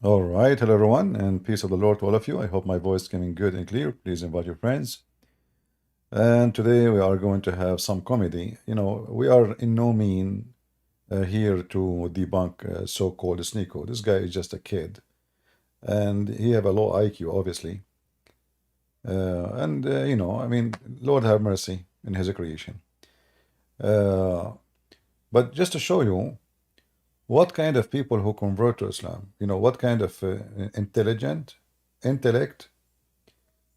All right, hello everyone, and peace of the Lord to all of you. I hope my voice is coming good and clear. Please invite your friends. And today we are going to have some comedy. We are in no mean here to debunk so-called Sneako. This guy is just a kid, and he have a low IQ, obviously. I mean, Lord have mercy in his creation. But just to show you what kind of people who convert to Islam, what kind of intellect,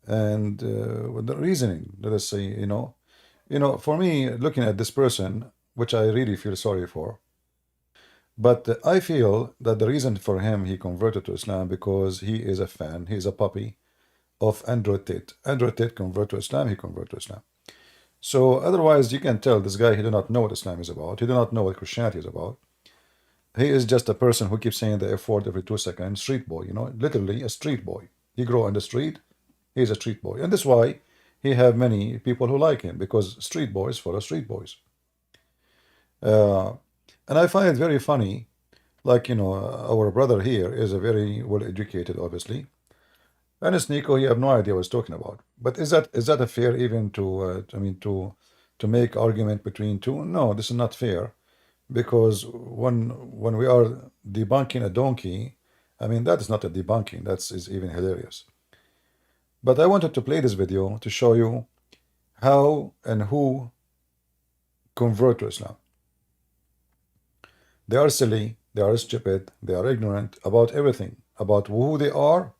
and with the reasoning, let us say, for me, looking at this person, which I really feel sorry for, but I feel that the reason for him he converted to Islam because he is a fan, he is a puppy of Andrew Tate. Andrew Tate converted to Islam, he converted to Islam. So otherwise, you can tell this guy, he do not know what Islam is about. He do not know what Christianity is about. He is just a person who keeps saying the F word every 2 seconds. Street boy, literally a street boy. He grew on the street. He's a street boy. And that's why he have many people who like him, because street boys follow street boys. And I find it very funny, like, our brother here is a very well-educated, obviously. And Sneako, he have no idea what he's talking about. But is that a fair even to make argument between two? No, this is not fair. Because when we are debunking a donkey, I mean, that is not a debunking, that is even hilarious. But I wanted to play this video to show you how and who convert to Islam. They are silly, they are stupid, they are ignorant about everything, about who they are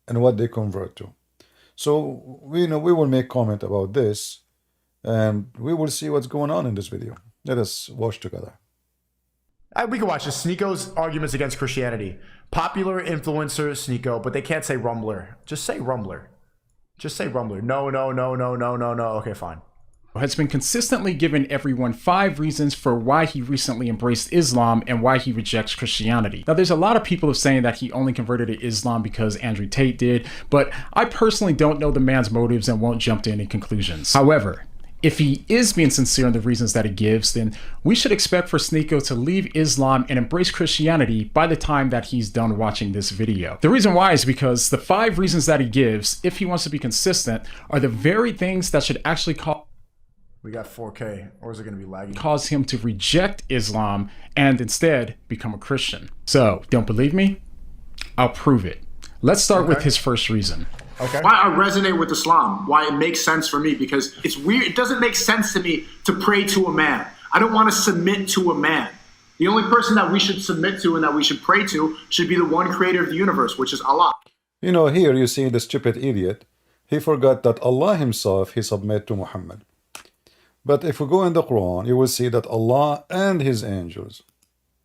and what they convert to. So we will make comment about this, and we will see what's going on in this video. Let us watch together. We can watch this. Sneako's arguments against Christianity. Popular influencer Sneako, but they can't say Rumbler. Just say Rumbler. Just say Rumbler. No. Okay, fine. Has been consistently giving everyone 5 reasons for why he recently embraced Islam and why he rejects Christianity. Now, there's a lot of people saying that he only converted to Islam because Andrew Tate did, but I personally don't know the man's motives and won't jump to any conclusions. However, if he is being sincere in the reasons that he gives, then we should expect for Sneako to leave Islam and embrace Christianity by the time that he's done watching this video. The reason why is because the 5 reasons that he gives, if he wants to be consistent, are the very things that should actually We got 4K, or is it going to be laggy? cause him to reject Islam and instead become a Christian. So, don't believe me? I'll prove it. Let's start with his first reason. Okay. Why I resonate with Islam, why it makes sense for me, because it's weird. It doesn't make sense to me to pray to a man. I don't want to submit to a man. The only person that we should submit to and that we should pray to should be the one creator of the universe, which is Allah. Here you see the stupid idiot. He forgot that Allah himself, he submit to Muhammad. But if we go in the Quran, you will see that Allah and his angels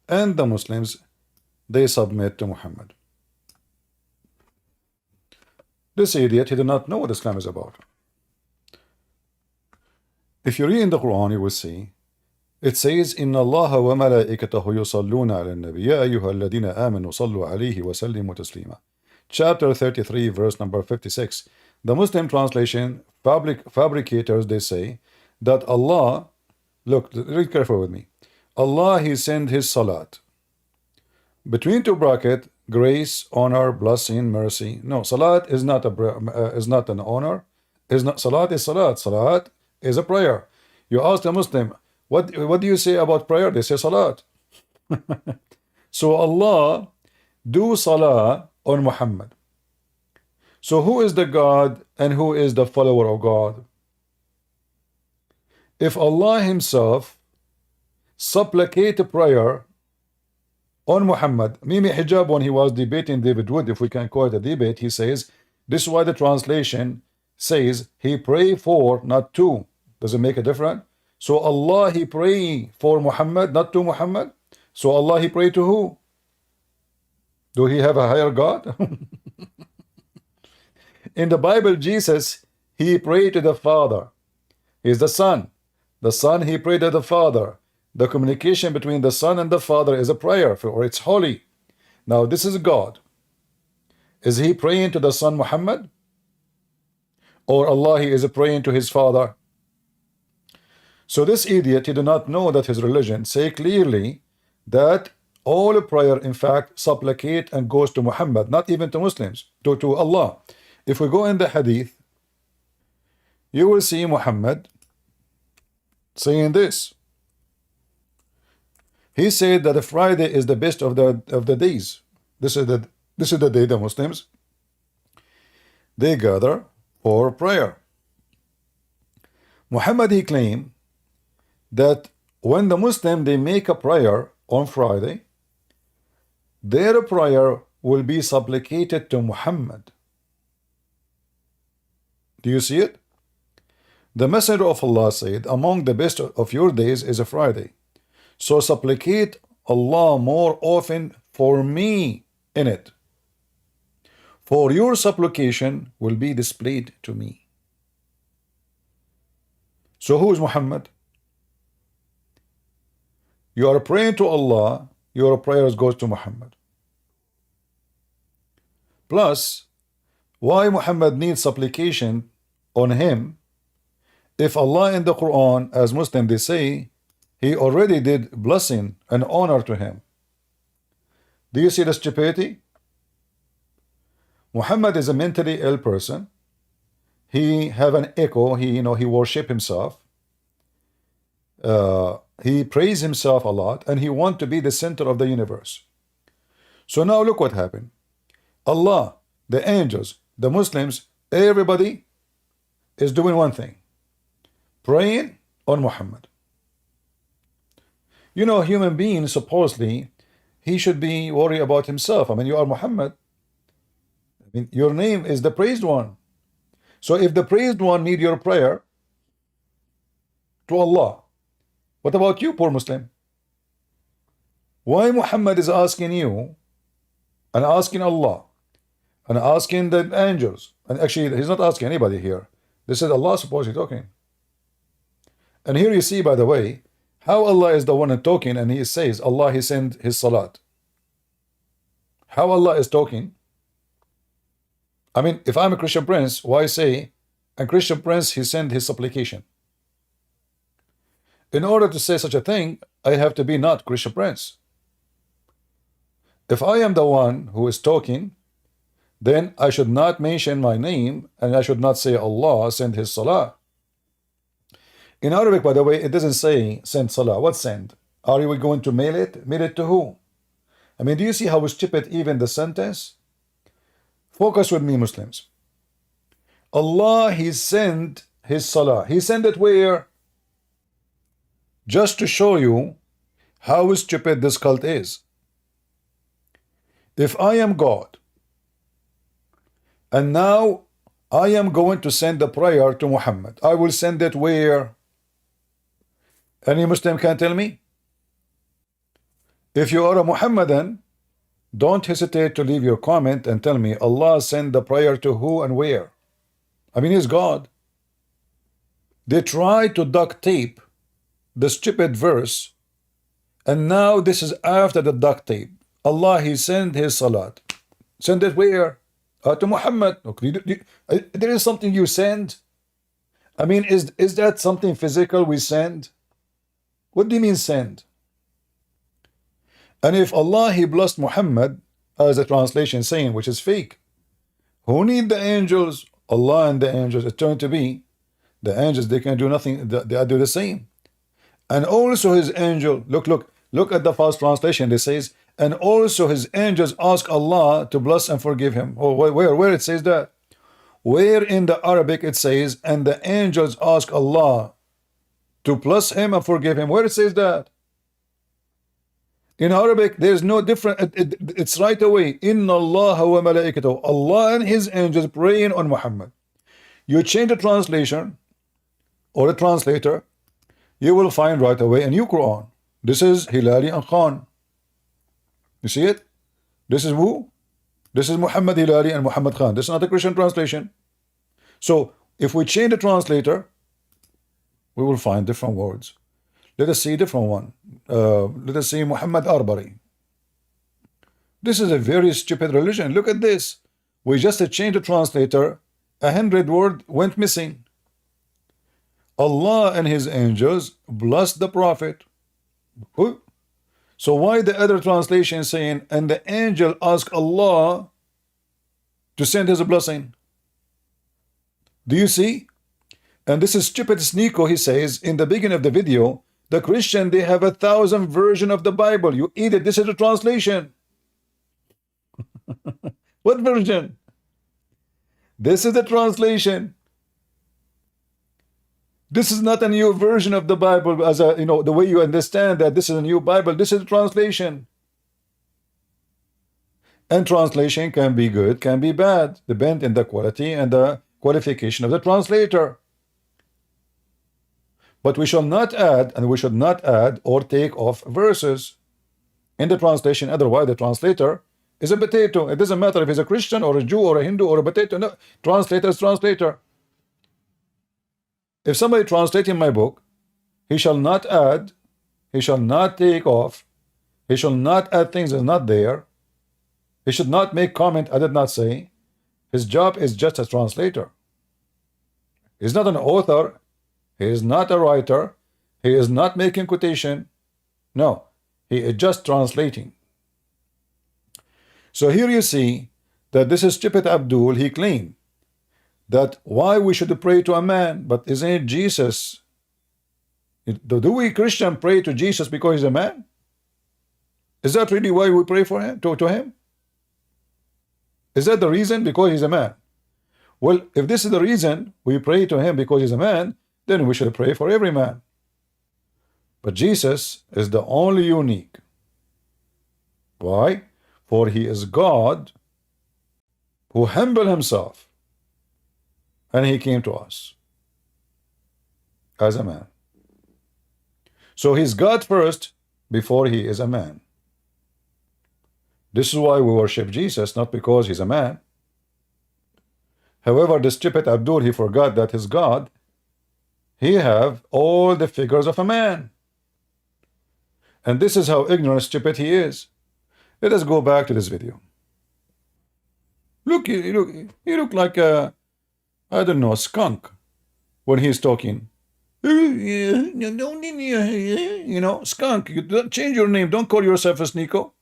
and the Muslims, they submit to Muhammad. This idiot, he did not know what Islam is about. If you read in the Quran, you will see, it says, إِنَّ اللَّهَ وَمَلَائِكَتَهُ يُصَلُّونَ عَلَى النَّبِيِّ يَا أَيُّهَا الَّذِينَ آمَنُوا صَلُّوا عَلَيْهِ وَسَلِّمُوا تَسْلِيمًا. Chapter 33, verse number 56. The Muslim translation, fabricators, they say, that Allah, look, read carefully with me. Allah, he sent his salat. Between 2 brackets, grace, honor, blessing, mercy. No, salat is not an honor. Salat is salat. Salat is a prayer. You ask a Muslim, what do you say about prayer? They say salat. So Allah do salah on Muhammad. So who is the God and who is the follower of God? If Allah himself supplicate a prayer on Muhammad, Mimi Hijab, when he was debating David Wood, if we can call it a debate, he says, this is why the translation says he pray for, not to. Does it make a difference? So Allah, he pray for Muhammad, not to Muhammad. So Allah, he pray to who? Do he have a higher God? In the Bible, Jesus, he prayed to the Father. He is the Son. The Son, he prayed to the Father. The communication between the Son and the Father is a prayer, or it's holy. Now, this is God. Is he praying to the Son Muhammad? Or Allah, he is praying to his Father? So this idiot, he do not know that his religion say clearly that All prayer, in fact, supplicate and goes to Muhammad, not even to Muslims, to Allah. If we go in the hadith, you will see Muhammad saying this. He said that the Friday is the best of the days. This is the day the Muslims they gather for prayer. Muhammad, he claimed that when the Muslim they make a prayer on Friday, their prayer will be supplicated to Muhammad. Do you see it? The Messenger of Allah said, among the best of your days is a Friday. So supplicate Allah more often for me in it. For your supplication will be displayed to me. So who is Muhammad? You are praying to Allah, your prayers goes to Muhammad. Plus, why Muhammad needs supplication on him if Allah in the Quran, as Muslims they say, he already did blessing and honor to him? Do you see the stupidity? Muhammad is a mentally ill person. He have an echo. He worship himself. He praise himself a lot, and he want to be the center of the universe. So now look what happened. Allah, the angels, the Muslims, everybody is doing one thing: praying on Muhammad. You know, human being supposedly he should be worried about himself. I mean, you are Muhammad. I mean, your name is the praised one. So if the praised one need your prayer to Allah, what about you, poor Muslim? Why Muhammad is asking you and asking Allah and asking the angels? And actually, he's not asking anybody here. This is Allah supposedly talking. And here you see, by the way, how Allah is the one talking, and he says, Allah, he sent his salat. How Allah is talking? I mean, if I'm a Christian prince, why say, a Christian prince, he sent his supplication? In order to say such a thing, I have to be not Christian prince. If I am the one who is talking, then I should not mention my name, and I should not say Allah sent his salah. In Arabic, by the way, it doesn't say send salah. What send? Are we going to mail it? Mail it to who? I mean, do you see how stupid even the sentence? Focus with me, Muslims. Allah, he sent his salah. He sent it where? Just to show you how stupid this cult is. If I am God, and now I am going to send a prayer to Muhammad, I will send it where? Any Muslim can tell me? If you are a Muhammadan, don't hesitate to leave your comment and tell me Allah sent the prayer to who and where. I mean, he's God. They try to duct tape the stupid verse, and now this is after the duct tape. Allah, he sent his salat. Send it where? To Muhammad. Okay. There is something you send. I mean, is that something physical we send? What do you mean send? And if Allah, he blessed Muhammad, as the translation saying, which is fake, who need the angels? Allah and the angels, it's going to be the angels, they can do nothing, they do the same. And also his angel, look at the false translation. It says, and also his angels ask Allah to bless and forgive him. Oh, where it says that? Where in the Arabic it says, and the angels ask Allah to bless him and forgive him? Where it says that? In Arabic, there's no different. It's right away. Inna Allah wa malaikatahu. Allah and his angels praying on Muhammad. You change the translation or the translator, you will find right away a new Quran. This is Hilali and Khan. You see it? This is who? This is Muhammad Hilali and Muhammad Khan. This is not a Christian translation. So if we change the translator, we will find different words. Let us see a different one. Let us see Muhammad Arbari. This is a very stupid religion. Look at this. We just changed the translator. 100 words went missing. Allah and his angels blessed the Prophet. Who? So why the other translation saying, and the angel asked Allah to send his blessing? Do you see? And this is stupid Sneako. He says in the beginning of the video, the Christian, they have 1,000 version of the Bible. You idiot, this is a translation. What version? This is the translation. This is not a new version of the Bible, as a, you know, the way you understand that this is a new Bible. This is a translation. And translation can be good, can be bad, depending on the quality and the qualification of the translator. But we shall not add, and we should not add or take off verses in the translation. Otherwise, the translator is a potato. It doesn't matter if he's a Christian or a Jew or a Hindu or a potato. No, translator is translator. If somebody translating my book, he shall not add, he shall not take off, he shall not add things that are not there. He should not make comment I did not say. His job is just a translator. He's not an author. He is not a writer. He is not making quotation. No, he is just translating. So here you see that this is stupid Abdul. He claimed that why we should pray to a man, but isn't it Jesus? Do we Christian pray to Jesus because he's a man? Is that really why we pray for him, to him? Is that the reason? Because he's a man. Well, if this is the reason we pray to him because he's a man, then we should pray for every man. But Jesus is the only unique. Why? For he is God who humbled himself, and he came to us as a man. So he's God first before he is a man. This is why we worship Jesus, not because he's a man. However, the stupid Abdul, he forgot that his God, he have all the figures of a man. And this is how ignorant, stupid he is. Let us go back to this video. Look, you look like a, I don't know, a skunk when he's talking. You know, skunk. You don't change your name. Don't call yourself a Sneako.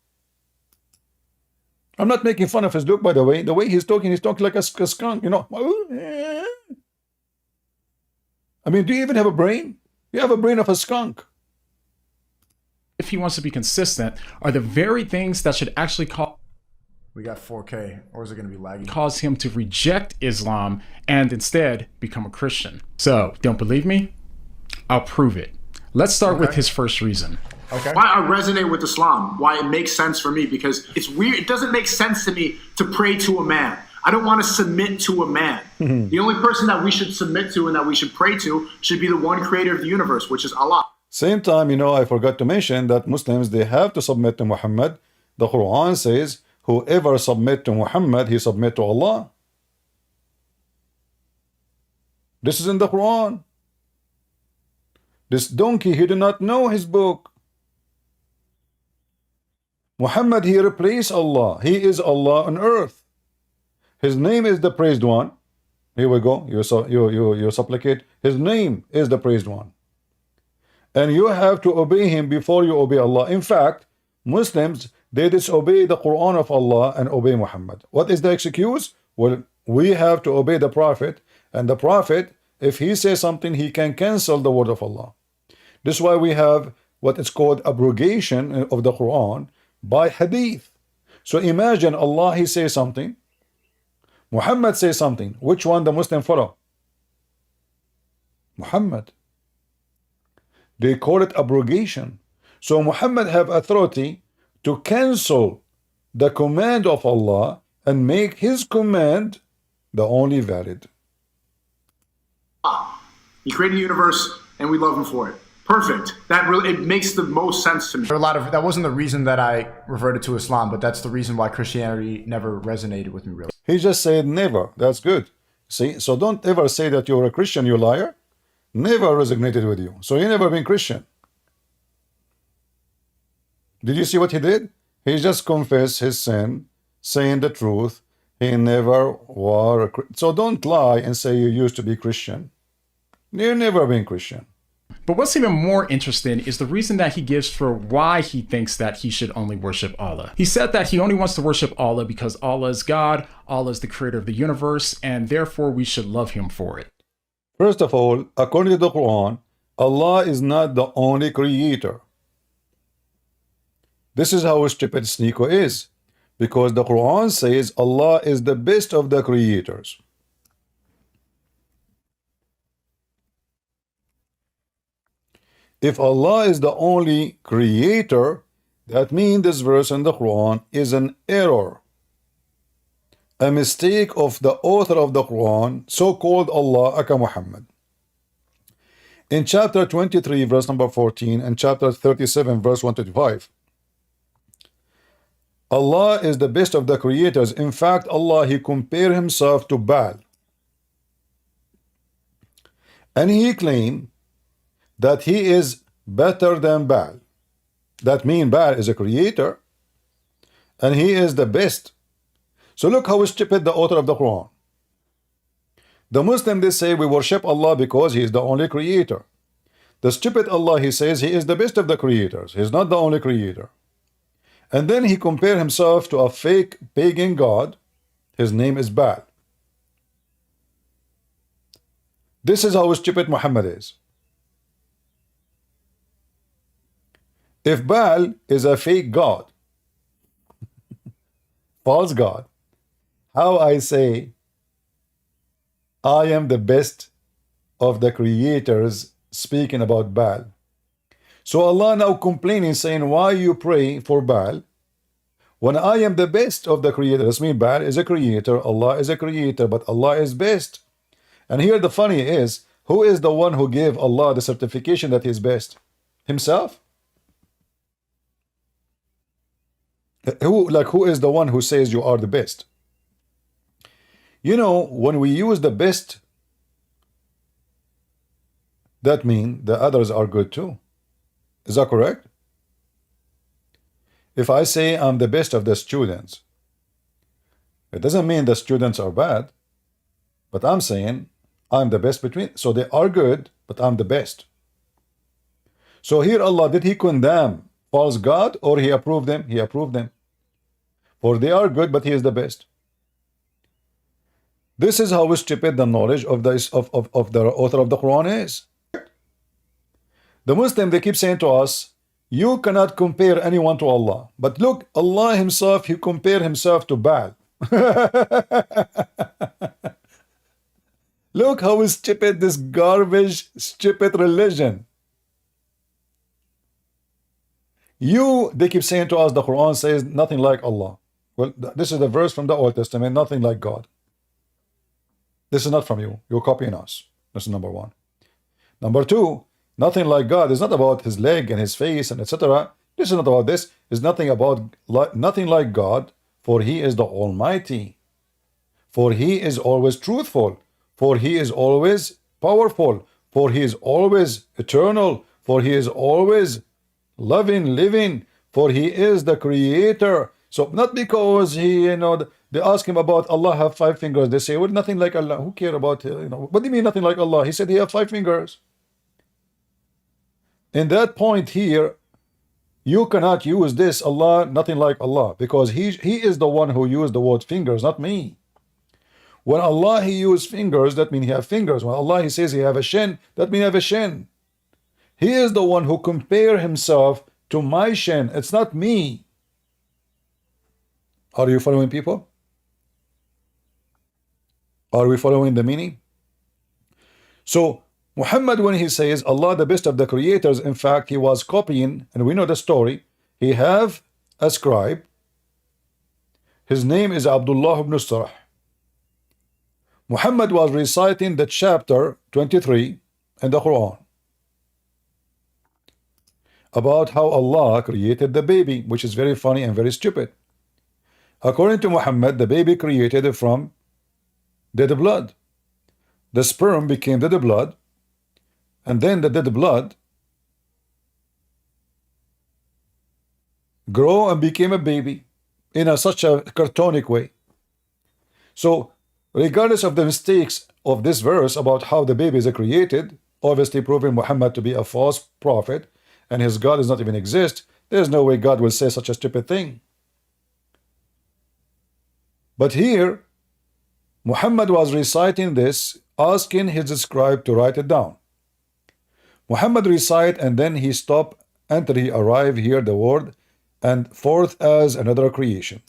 I'm not making fun of his look, by the way. The way he's talking like a skunk, you know. I mean, do you even have a brain? You have a brain of a skunk. If he wants to be consistent, are the very things that should actually We got 4K, or is it going to be laggy? cause him to reject Islam and instead become a Christian. So, don't believe me? I'll prove it. Let's start with his first reason. Okay. Why I resonate with Islam, why it makes sense for me, because it's weird. It doesn't make sense to me to pray to a man. I don't want to submit to a man. The only person that we should submit to and that we should pray to should be the one creator of the universe, which is Allah. Same time, you know, I forgot to mention that Muslims, they have to submit to Muhammad. The Quran says, whoever submit to Muhammad, he submit to Allah. This is in the Quran. This donkey, he did not know his book. Muhammad, he replaced Allah. He is Allah on earth. His name is the praised one. Here we go. You supplicate. His name is the praised one. And you have to obey him before you obey Allah. In fact, Muslims, they disobey the Quran of Allah and obey Muhammad. What is the excuse? Well, we have to obey the Prophet. And the Prophet, if he says something, he can cancel the word of Allah. This is why we have what is called abrogation of the Quran by hadith. So imagine Allah, he says something. Muhammad says something. Which one the Muslim follow? Muhammad. They call it abrogation. So Muhammad have authority to cancel the command of Allah and make his command the only valid. He created the universe and we love him for it. Perfect. That really, it makes the most sense to me. There are a lot of, that wasn't the reason that I reverted to Islam, but that's the reason why Christianity never resonated with me, really. He just said never. That's good. See, so don't ever say that you're a Christian, you liar. Never resonated with you. So you never been Christian. Did you see what he did? He just confessed his sin, saying the truth. He never was a Christian. So don't lie and say you used to be Christian. You've never been Christian. But what's even more interesting is the reason that he gives for why he thinks that he should only worship Allah. He said that he only wants to worship Allah because Allah is God, Allah is the creator of the universe, and therefore we should love him for it. First of all, according to the Quran, Allah is not the only creator. This is how stupid Sneako is, because the Quran says Allah is the best of the creators. If Allah is the only creator, that means this verse in the Quran is an error, a mistake of the author of the Quran, so-called Allah aka Muhammad. In chapter 23, verse number 14, and chapter 37, verse 125, Allah is the best of the creators. In fact, Allah, he compared himself to Baal. And he claimed that he is better than Baal. That means Baal is a creator and he is the best. So look how stupid the author of the Quran. The Muslim, they say we worship Allah because he is the only creator. The stupid Allah, he says he is the best of the creators. He is not the only creator. And then he compared himself to a fake pagan god. His name is Baal. This is how stupid Muhammad is. If Baal is a fake god, false god, how I say I am the best of the creators speaking about Baal. So Allah now complaining, saying, why you pray for Baal when I am the best of the creators? I mean, Baal is a creator, Allah is a creator, but Allah is best. And here the funny is, who is the one who gave Allah the certification that he is best? Himself? Who is the one who says you are the best? You know, when we use the best, that means the others are good too. Is that correct? If I say I'm the best of the students, it doesn't mean the students are bad, but I'm saying I'm the best between. So they are good, but I'm the best. So here Allah, did he condemn false god or he approved them? He approved them. For they are good, but he is the best. This is how stupid the knowledge of the author of the Quran is. The Muslim, they keep saying to us, you cannot compare anyone to Allah. But look, Allah himself, he compared himself to Baal. Look how stupid this garbage, stupid religion. They keep saying to us, the Quran says nothing like Allah. Well, this is the verse from the Old Testament, nothing like God. This is not from you. You're copying us. This is number one. Number two, nothing like God is not about his leg and his face and etc. This is not about this. It's nothing like God, for he is the Almighty. For he is always truthful. For he is always powerful. For he is always eternal. For he is always loving, living. For he is the creator. So not because he, they ask him about Allah have 5 fingers. They say, well, nothing like Allah. Who care about, what do you mean nothing like Allah? He said he have 5 fingers. In that point here, you cannot use this Allah, nothing like Allah, because he is the one who used the word fingers, not me. When Allah, he used fingers, that means he have fingers. When Allah, he says he have a shin, that means he have a shin. He is the one who compare himself to my shin. It's not me. Are you following, people? Are we following the meaning? So Muhammad, when he says Allah the best of the creators, in fact he was copying, and we know the story. He have a scribe. His name is Abdullah ibn Sarh. Muhammad was reciting the chapter 23 in the Quran about how Allah created the baby, which is very funny and very stupid. According to Muhammad, the baby created from dead blood. The sperm became dead blood, and then the dead blood grew and became a baby in such a cartoonic way. So regardless of the mistakes of this verse about how the babies are created, obviously proving Muhammad to be a false prophet, and his God does not even exist. There's no way God will say such a stupid thing. But here, Muhammad was reciting this, asking his scribe to write it down. Muhammad recite, and then he stop until he arrive here the word, and fourth as another creation.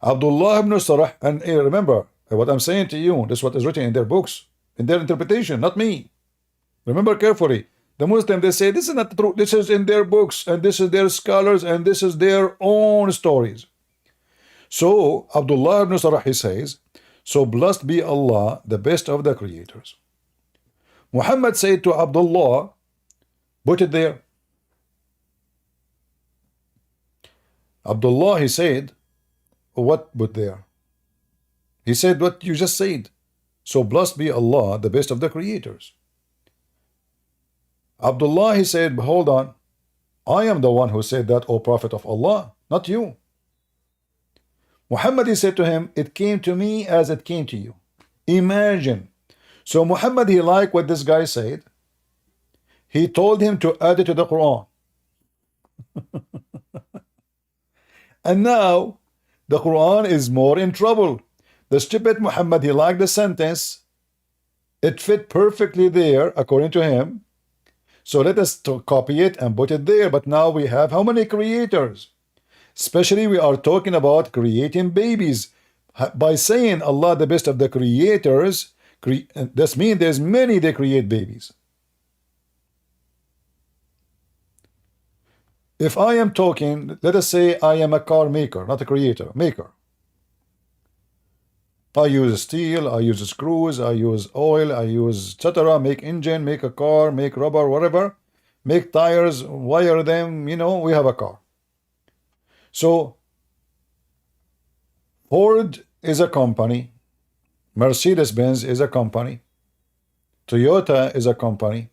Abdullah ibn Sarah, and remember what I'm saying to you, this is what is written in their books, in their interpretation, not me. Remember carefully. The Muslims, they say this is not true, this is in their books, and this is their scholars, and this is their own stories. So Abdullah ibn Sarah, he says, so blessed be Allah, the best of the creators. Muhammad said to Abdullah, put it there. Abdullah, he said, what put there? He said what you just said. So blessed be Allah, the best of the creators. Abdullah, he said, hold on. I am the one who said that, O Prophet of Allah, not you. Muhammad, he said to him, it came to me as it came to you. Imagine. So Muhammad, he liked what this guy said. He told him to add it to the Quran. And now the Quran is more in trouble. The stupid Muhammad, he liked the sentence. It fit perfectly there according to him. So let us copy it and put it there. But now we have how many creators? Especially we are talking about creating babies. By saying Allah the best of the creators, this means there's many that create babies. If I am talking, let us say I am a car maker, not a creator, maker. I use steel, I use screws, I use oil, I use etc. Make engine, make a car, make rubber, whatever. Make tires, wire them, you know, we have a car. So, Ford is a company. Mercedes-Benz is a company. Toyota is a company.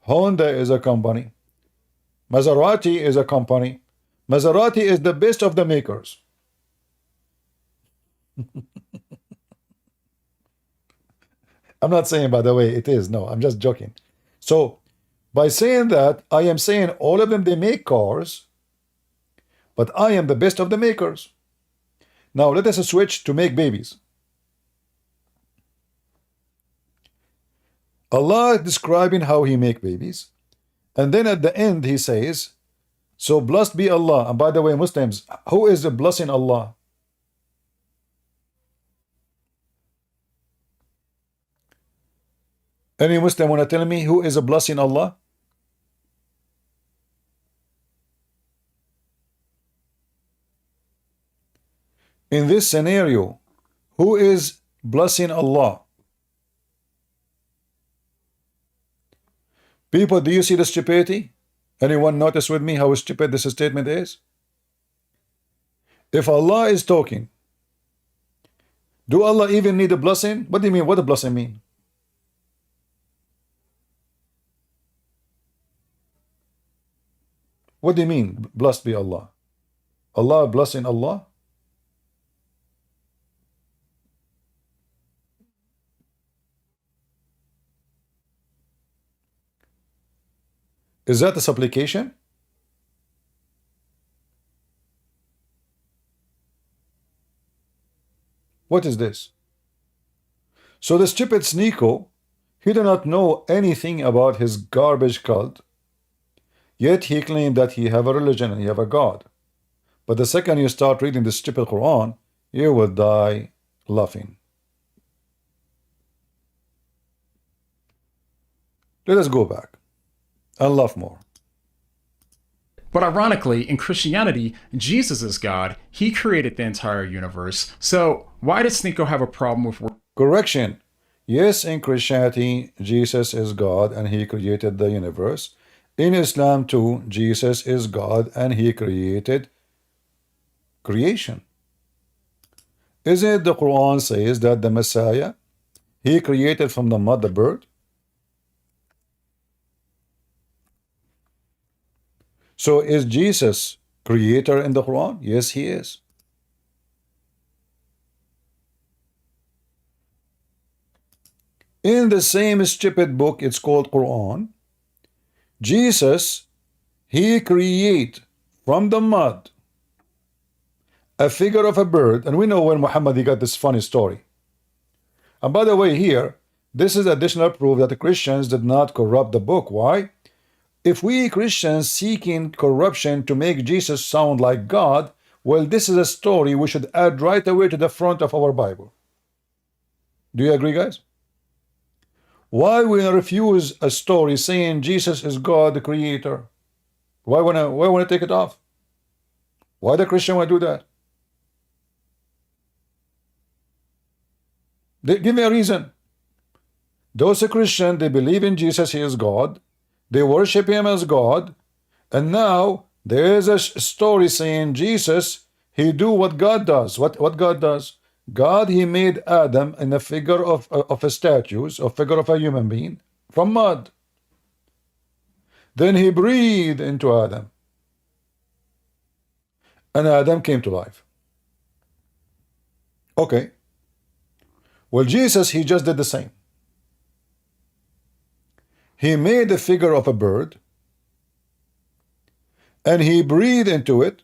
Honda is a company. Maserati is a company. Maserati is the best of the makers. I'm not saying, by the way, it is. No, I'm just joking. So, by saying that, I am saying all of them, they make cars, but I am the best of the makers. Now, let us switch to make babies. Allah describing how He make babies. And then at the end, He says, so blessed be Allah. And by the way, Muslims, who is blessing Allah? Any Muslim want to tell me who is blessing Allah? In this scenario, who is blessing Allah? People, do you see the stupidity? Anyone notice with me how stupid this statement is? If Allah is talking, do Allah even need a blessing? What do you mean? What does blessing mean? What do you mean, blessed be Allah? Allah blessing Allah? Is that a supplication? What is this? So the stupid Sneako, he do not know anything about his garbage cult, yet he claimed that he have a religion and he have a God. But the second you start reading the stupid Quran, you will die laughing. Let us go back and laugh more. But ironically, in Christianity, Jesus is God. He created the entire universe. So why does Sneako have a problem with... Correction. Yes, in Christianity, Jesus is God and He created the universe. In Islam too, Jesus is God and He created creation. Isn't it the Quran says that the Messiah, He created from the mud the bird? So is Jesus creator in the Quran? Yes, He is. In the same stupid book, it's called Quran, Jesus, he create from the mud a figure of a bird. And we know when Muhammad, he got this funny story. And by the way, here, this is additional proof that the Christians did not corrupt the book. Why? If we Christians seeking corruption to make Jesus sound like God, well, this is a story we should add right away to the front of our Bible. Do you agree, guys? Why we refuse a story saying Jesus is God, the creator? Why wanna take it off? Why the Christian want to do that? Give me a reason. Those Christians, they believe in Jesus, he is God. They worship him as God. And now there is a story saying Jesus, he do what God does. What God does? God, he made Adam in a figure of a statue, a figure of a human being from mud. Then he breathed into Adam. And Adam came to life. Okay. Well, Jesus, he just did the same. He made a figure of a bird, and he breathed into it,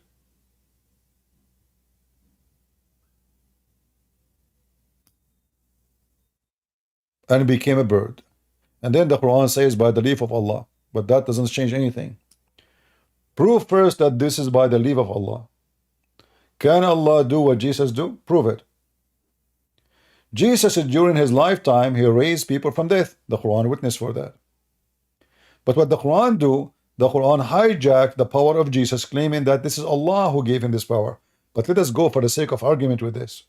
and it became a bird. And then the Quran says by the leave of Allah, but that doesn't change anything. Prove first that this is by the leave of Allah. Can Allah do what Jesus do? Prove it. Jesus, during his lifetime, he raised people from death. The Quran witness for that. But what the Quran do, the Quran hijacked the power of Jesus, claiming that this is Allah who gave him this power. But let us go for the sake of argument with this.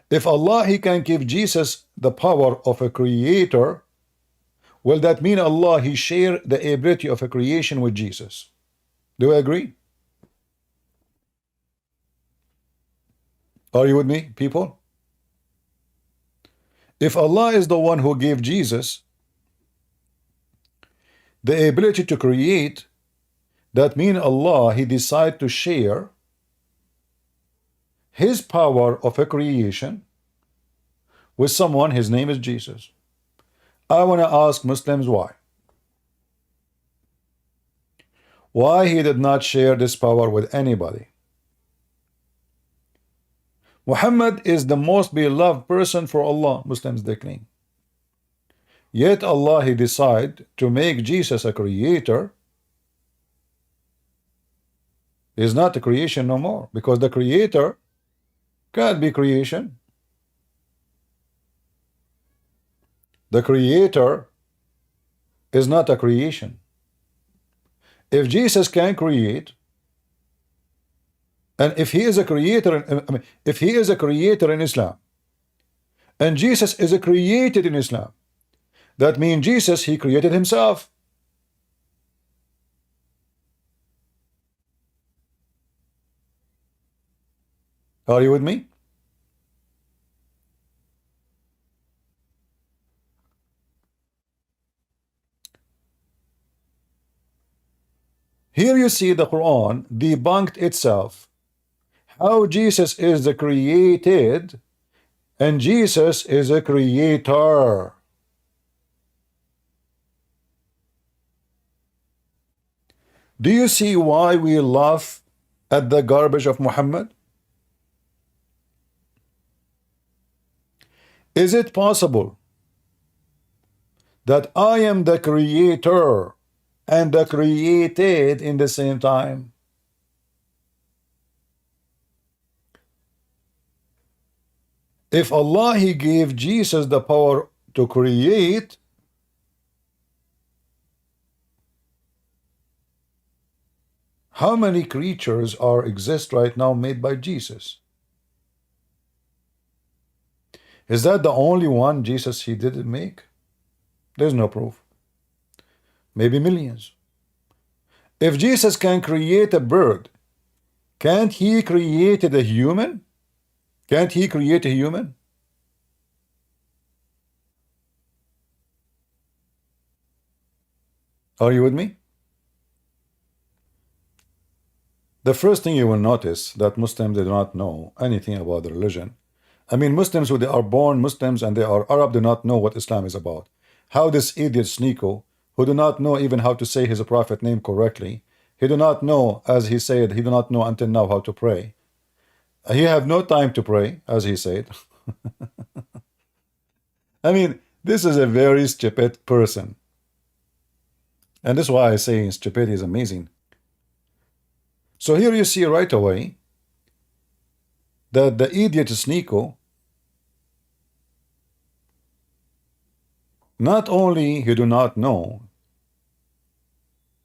If Allah, he can give Jesus the power of a creator, will that mean Allah, he share the ability of a creation with Jesus? Do you agree? Are you with me, people? If Allah is the one who gave Jesus the ability to create, that means Allah, he decide to share his power of a creation with someone, his name is Jesus. I want to ask Muslims why. Why he did not share this power with anybody? Muhammad is the most beloved person for Allah, Muslims they claim. Yet Allah, he decided to make Jesus a creator. He is not a creation no more, because the creator can't be creation. The creator is not a creation. If Jesus can create, and if he is a creator, if he is a creator in Islam, and Jesus is a created in Islam, that means Jesus, he created himself. Are you with me? Here you see the Quran debunked itself. How Jesus is the created and Jesus is a creator. Do you see why we laugh at the garbage of Muhammad? Is it possible that I am the creator and the created in the same time? If Allah, he gave Jesus the power to create, how many creatures exist right now made by Jesus? Is that the only one Jesus he didn't make? There's no proof. Maybe millions. If Jesus can create a bird, can't he create a human? Can't he create a human? Are you with me? The first thing you will notice that Muslims, they do not know anything about the religion, I mean, Muslims who they are born Muslims and they are Arab do not know what Islam is about. How this idiot Sneako, who do not know even how to say his prophet name correctly, he do not know, as he said, he do not know until now how to pray. He have no time to pray, as he said. I mean, this is a very stupid person. And this is why I say stupidity is amazing. So here you see right away that the idiot Sneako, not only he do not know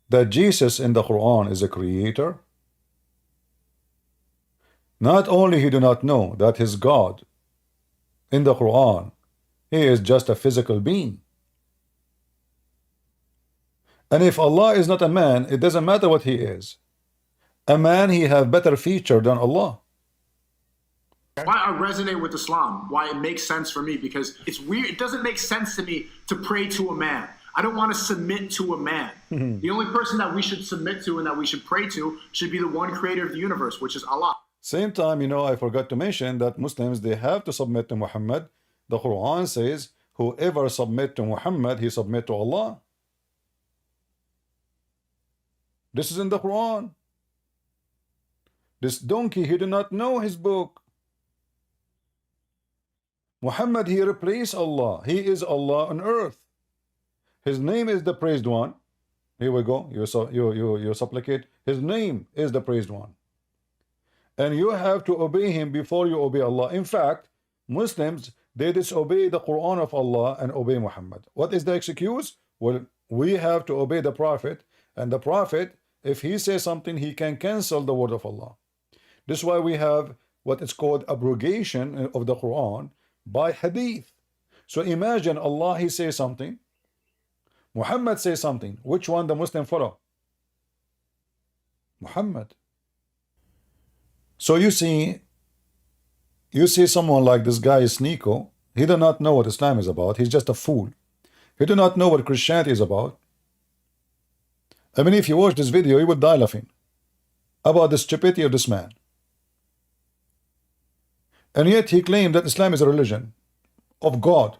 that Jesus in the Quran is a creator, not only he do not know that his God in the Quran, he is just a physical being. And if Allah is not a man, it doesn't matter what he is. A man, he have better feature than Allah. Why I resonate with Islam, why it makes sense for me, because it's weird. It doesn't make sense to me to pray to a man. I don't want to submit to a man. The only person that we should submit to and that we should pray to should be the one creator of the universe, which is Allah. Same time, you know, I forgot to mention that Muslims, they have to submit to Muhammad. The Quran says, whoever submit to Muhammad, he submit to Allah. This is in the Quran. This donkey, he do not know his book. Muhammad, he replaced Allah. He is Allah on earth. His name is the praised one. Here we go. You supplicate. His name is the praised one. And you have to obey him before you obey Allah. In fact, Muslims, they disobey the Quran of Allah and obey Muhammad. What is the excuse? Well, we have to obey the Prophet. And the Prophet, if he says something, he can cancel the word of Allah. This is why we have what is called abrogation of the Quran by hadith. So imagine Allah, he says something, Muhammad says something. Which one the Muslim follow? Muhammad. So you see someone like this guy Sneako, he do not know what Islam is about. He's just a fool. He do not know what Christianity is about. I mean, if you watch this video, you would die laughing about the stupidity of this man. And yet he claimed that Islam is a religion of God.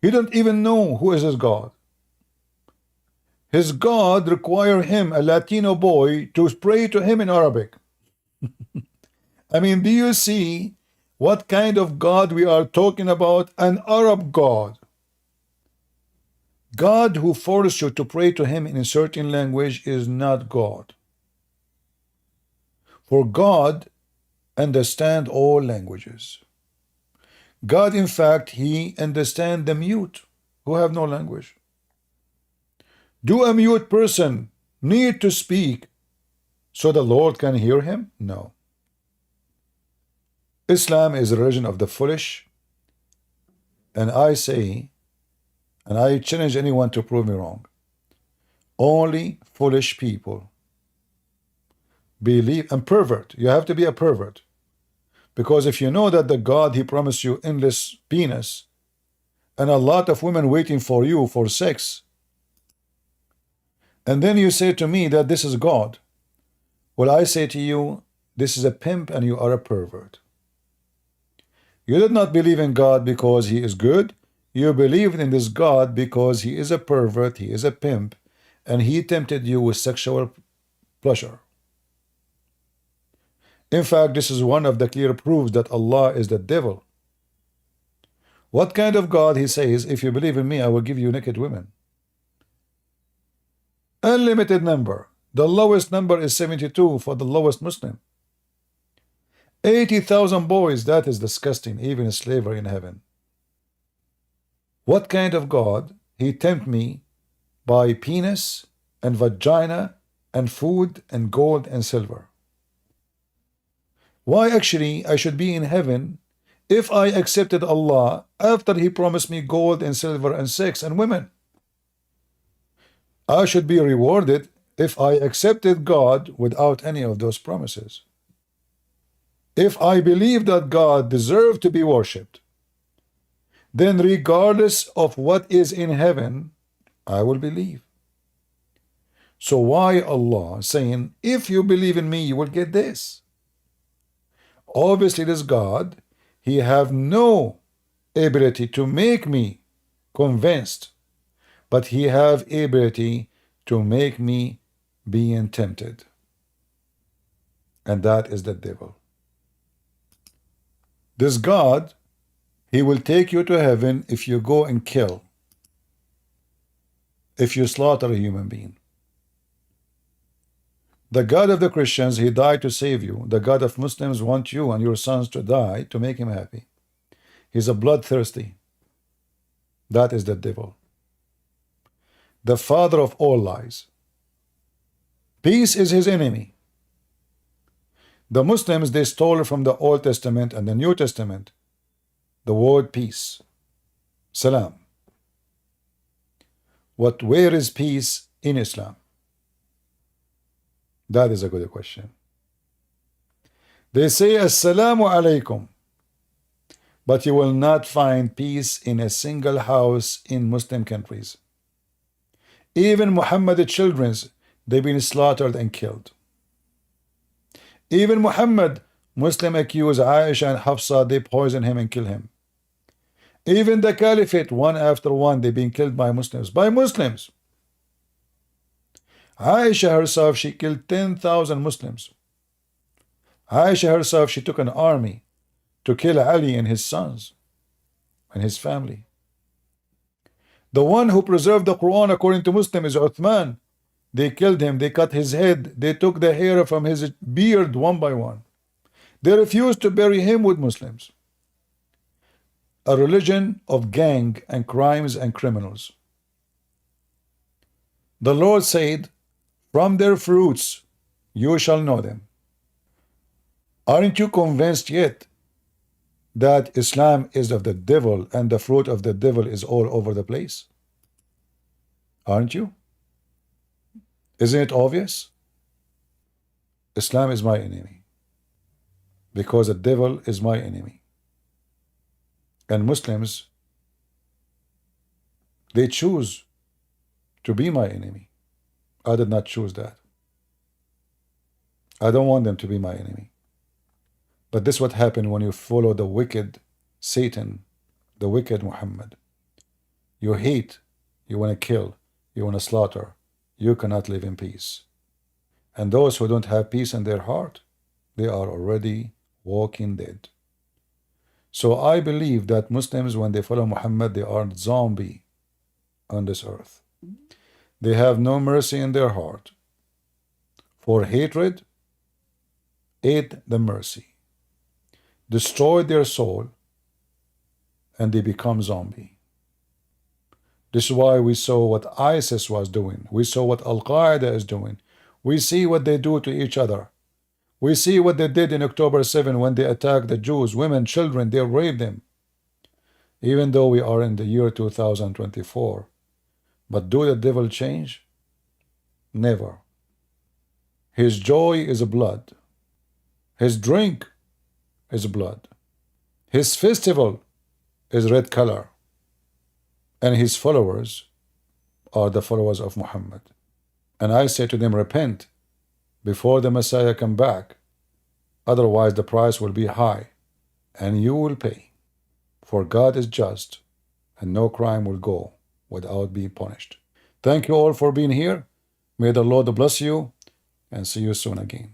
He don't even know who is his God. His God require him, a Latino boy, to pray to him in Arabic. I mean, do you see what kind of God we are talking about? An Arab God. God who forces you to pray to him in a certain language is not God. For God understands all languages. God, in fact, he understands the mute who have no language. Do a mute person need to speak so the Lord can hear him? No. Islam is a religion of the foolish, and I say, and I challenge anyone to prove me wrong, only foolish people believe, and pervert. You have to be a pervert, because if you know that the God, he promised you endless penis and a lot of women waiting for you for sex, and then you say to me that this is God, well, I say to you, this is a pimp and you are a pervert. You did not believe in God because he is good. You believed in this God because he is a pervert, he is a pimp, and he tempted you with sexual pleasure. In fact, this is one of the clear proofs that Allah is the devil. What kind of God? He says, if you believe in me, I will give you naked women. Unlimited number. The lowest number is 72 for the lowest Muslim. 80,000 boys, that is disgusting, even slavery in heaven. What kind of God? He tempt me by penis and vagina and food and gold and silver. Why actually I should be in heaven if I accepted Allah after he promised me gold and silver and sex and women? I should be rewarded if I accepted God without any of those promises. If I believe that God deserves to be worshipped, then regardless of what is in heaven, I will believe. So why Allah saying, if you believe in me, you will get this? Obviously, this God, he have no ability to make me convinced, but he have ability to make me being tempted. And that is the devil. This God, he will take you to heaven if you go and kill, if you slaughter a human being. The God of the Christians, he died to save you. The God of Muslims wants you and your sons to die to make him happy. He's a bloodthirsty. That is the devil. The father of all lies. Peace is his enemy. The Muslims, they stole from the Old Testament and the New Testament the word peace. Salam. Where is peace in Islam? That is a good question. They say Assalamu alaikum, but you will not find peace in a single house in Muslim countries. Even Muhammad's children, they've been slaughtered and killed. Even Muhammad, Muslim accused Aisha and Hafsa, they poison him and kill him. Even the Caliphate, one after one, they've been killed by Muslims. By Muslims. Aisha herself, she killed 10,000 Muslims. Aisha herself, she took an army to kill Ali and his sons and his family. The one who preserved the Quran according to Muslim is Uthman. They killed him, they cut his head, they took the hair from his beard one by one. They refused to bury him with Muslims. A religion of gang and crimes and criminals. The Lord said, from their fruits you shall know them. Aren't you convinced yet that Islam is of the devil and the fruit of the devil is all over the place? Aren't you? Isn't it obvious? Islam is my enemy because the devil is my enemy. And Muslims, they choose to be my enemy. I did not choose that. I don't want them to be my enemy. But this is what happened when you follow the wicked Satan, the wicked Muhammad. You hate, you want to kill, you want to slaughter. You cannot live in peace. And those who don't have peace in their heart, they are already walking dead. So I believe that Muslims, when they follow Muhammad, they are zombie on this earth. They have no mercy in their heart. For hatred, ate the mercy, destroyed their soul, and they become zombie. This is why we saw what ISIS was doing. We saw what Al-Qaeda is doing. We see what they do to each other. We see what they did in October 7 when they attacked the Jews, women, children, they raped them. Even though we are in the year 2024. But do the devil change? Never. His joy is blood. His drink is blood. His festival is red color. And his followers are the followers of Muhammad. And I say to them, repent before the Messiah come back. Otherwise the price will be high and you will pay. For God is just and no crime will go without being punished. Thank you all for being here. May the Lord bless you and see you soon again.